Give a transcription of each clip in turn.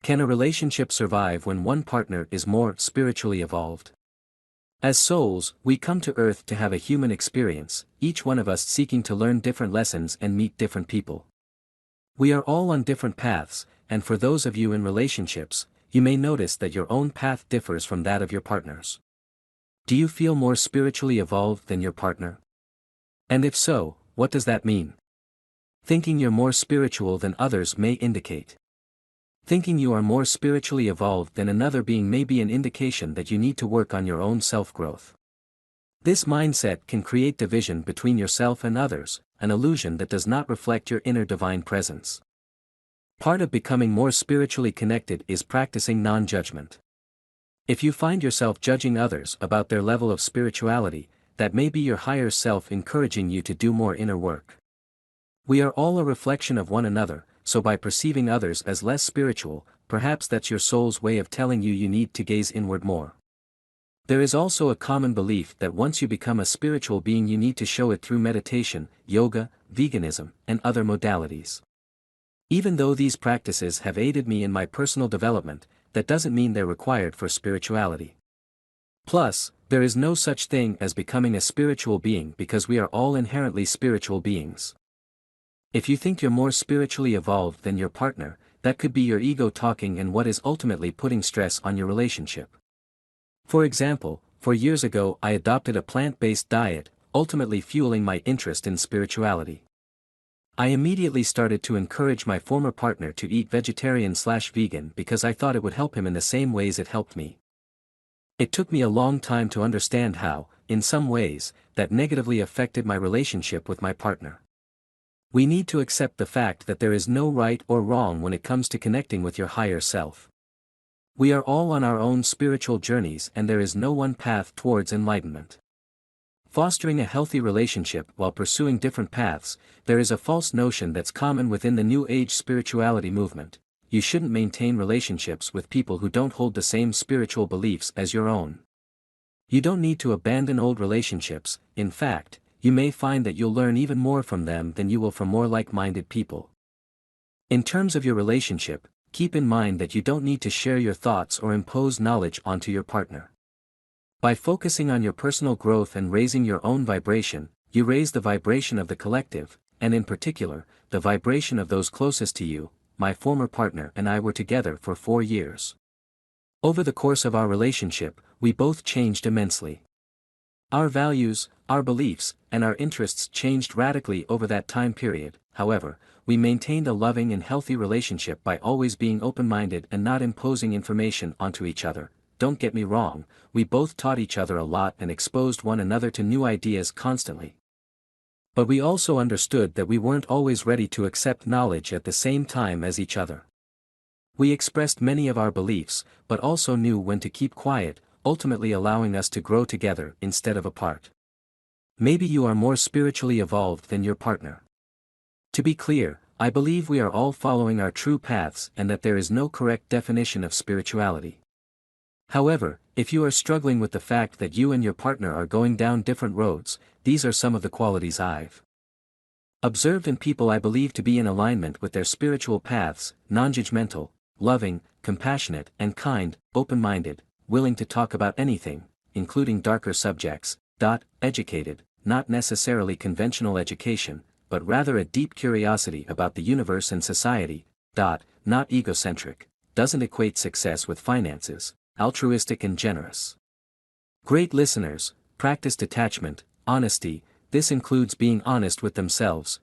Can a relationship survive when one partner is more spiritually evolved? As souls, we come to Earth to have a human experience, each one of us seeking to learn different lessons and meet different people. We are all on different paths, and for those of you in relationships, you may notice that your own path differs from that of your partner's. Do you feel more spiritually evolved than your partner? And if so, what does that mean? Thinking you're more spiritual than others may indicate. Thinking you are more spiritually evolved than another being may be an indication that you need to work on your own self-growth. This mindset can create division between yourself and others, an illusion that does not reflect your inner divine presence. Part of becoming more spiritually connected is practicing non-judgment. If you find yourself judging others about their level of spirituality, that may be your higher self encouraging you to do more inner work. We are all a reflection of one another, so by perceiving others as less spiritual, perhaps that's your soul's way of telling you you need to gaze inward more. There is also a common belief that once you become a spiritual being you need to show it through meditation, yoga, veganism, and other modalities. Even though these practices have aided me in my personal development, that doesn't mean they're required for spirituality. Plus, there is no such thing as becoming a spiritual being because we are all inherently spiritual beings. If you think you're more spiritually evolved than your partner, that could be your ego talking and what is ultimately putting stress on your relationship. For example, 4 years ago I adopted a plant-based diet, ultimately fueling my interest in spirituality. I immediately started to encourage my former partner to eat vegetarian/vegan because I thought it would help him in the same ways it helped me. It took me a long time to understand how, in some ways, that negatively affected my relationship with my partner. We need to accept the fact that there is no right or wrong when it comes to connecting with your higher self. We are all on our own spiritual journeys and there is no one path towards enlightenment. Fostering a healthy relationship while pursuing different paths, there is a false notion that's common within the New Age spirituality movement. You shouldn't maintain relationships with people who don't hold the same spiritual beliefs as your own. You don't need to abandon old relationships, in fact, you may find that you'll learn even more from them than you will from more like-minded people. In terms of your relationship, keep in mind that you don't need to share your thoughts or impose knowledge onto your partner. By focusing on your personal growth and raising your own vibration, you raise the vibration of the collective, and in particular, the vibration of those closest to you. My former partner and I were together for 4 years. Over the course of our relationship, we both changed immensely. Our values, our beliefs, and our interests changed radically over that time period. However, we maintained a loving and healthy relationship by always being open-minded and not imposing information onto each other. Don't get me wrong, we both taught each other a lot and exposed one another to new ideas constantly. But we also understood that we weren't always ready to accept knowledge at the same time as each other. We expressed many of our beliefs, but also knew when to keep quiet, ultimately allowing us to grow together instead of apart. Maybe you are more spiritually evolved than your partner. To be clear, I believe we are all following our true paths and that there is no correct definition of spirituality. However, if you are struggling with the fact that you and your partner are going down different roads, these are some of the qualities I've observed in people I believe to be in alignment with their spiritual paths: non-judgmental, loving, compassionate and kind, open-minded, willing to talk about anything, including darker subjects, educated, not necessarily conventional education, but rather a deep curiosity about the universe and society, not egocentric, doesn't equate success with finances, altruistic and generous. Great listeners, practice detachment, honesty, this includes being honest with themselves,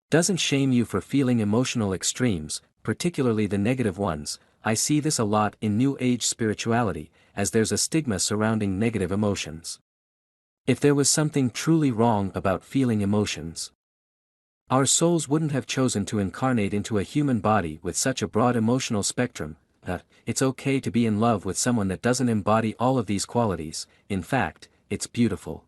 doesn't shame you for feeling emotional extremes, particularly the negative ones. I see this a lot in New Age spirituality, as there's a stigma surrounding negative emotions. If there was something truly wrong about feeling emotions, our souls wouldn't have chosen to incarnate into a human body with such a broad emotional spectrum. It's okay to be in love with someone that doesn't embody all of these qualities. In fact, it's beautiful.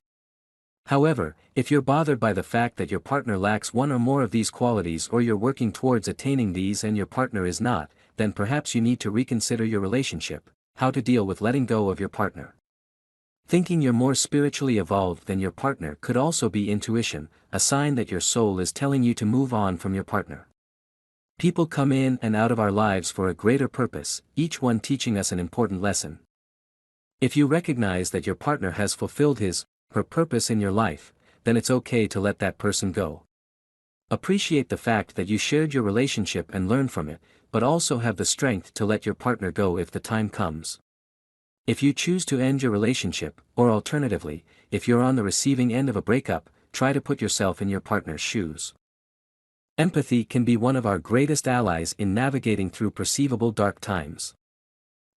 However, if you're bothered by the fact that your partner lacks one or more of these qualities, or you're working towards attaining these and your partner is not, then perhaps you need to reconsider your relationship. How to deal with letting go of your partner. Thinking you're more spiritually evolved than your partner could also be intuition, a sign that your soul is telling you to move on from your partner. People come in and out of our lives for a greater purpose, each one teaching us an important lesson. If you recognize that your partner has fulfilled her purpose in your life, then it's okay to let that person go. Appreciate the fact that you shared your relationship and learned from it, but also have the strength to let your partner go if the time comes. If you choose to end your relationship, or alternatively, if you're on the receiving end of a breakup, try to put yourself in your partner's shoes. Empathy can be one of our greatest allies in navigating through perceivable dark times.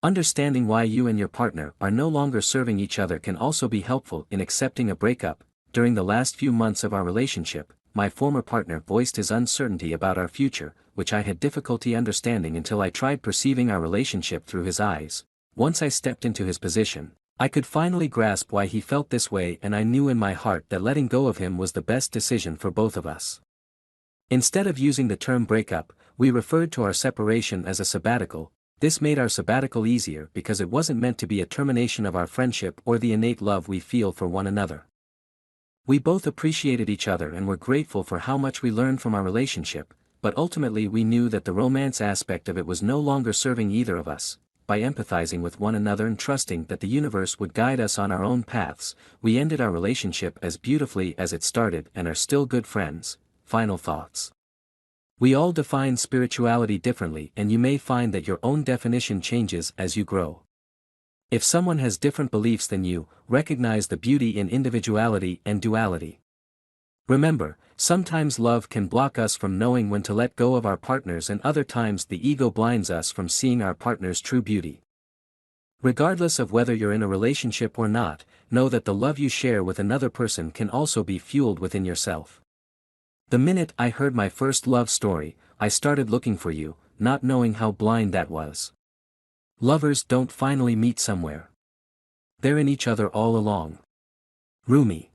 Understanding why you and your partner are no longer serving each other can also be helpful in accepting a breakup. During the last few months of our relationship, my former partner voiced his uncertainty about our future, which I had difficulty understanding until I tried perceiving our relationship through his eyes. Once I stepped into his position, I could finally grasp why he felt this way, and I knew in my heart that letting go of him was the best decision for both of us. Instead of using the term breakup, we referred to our separation as a sabbatical. This made our sabbatical easier because it wasn't meant to be a termination of our friendship or the innate love we feel for one another. We both appreciated each other and were grateful for how much we learned from our relationship, but ultimately we knew that the romance aspect of it was no longer serving either of us. By empathizing with one another and trusting that the universe would guide us on our own paths, we ended our relationship as beautifully as it started and are still good friends. Final thoughts. We all define spirituality differently, and you may find that your own definition changes as you grow. If someone has different beliefs than you, recognize the beauty in individuality and duality. Remember, sometimes love can block us from knowing when to let go of our partners, and other times the ego blinds us from seeing our partner's true beauty. Regardless of whether you're in a relationship or not, know that the love you share with another person can also be fueled within yourself. The minute I heard my first love story, I started looking for you, not knowing how blind that was. Lovers don't finally meet somewhere. They're in each other all along. Rumi.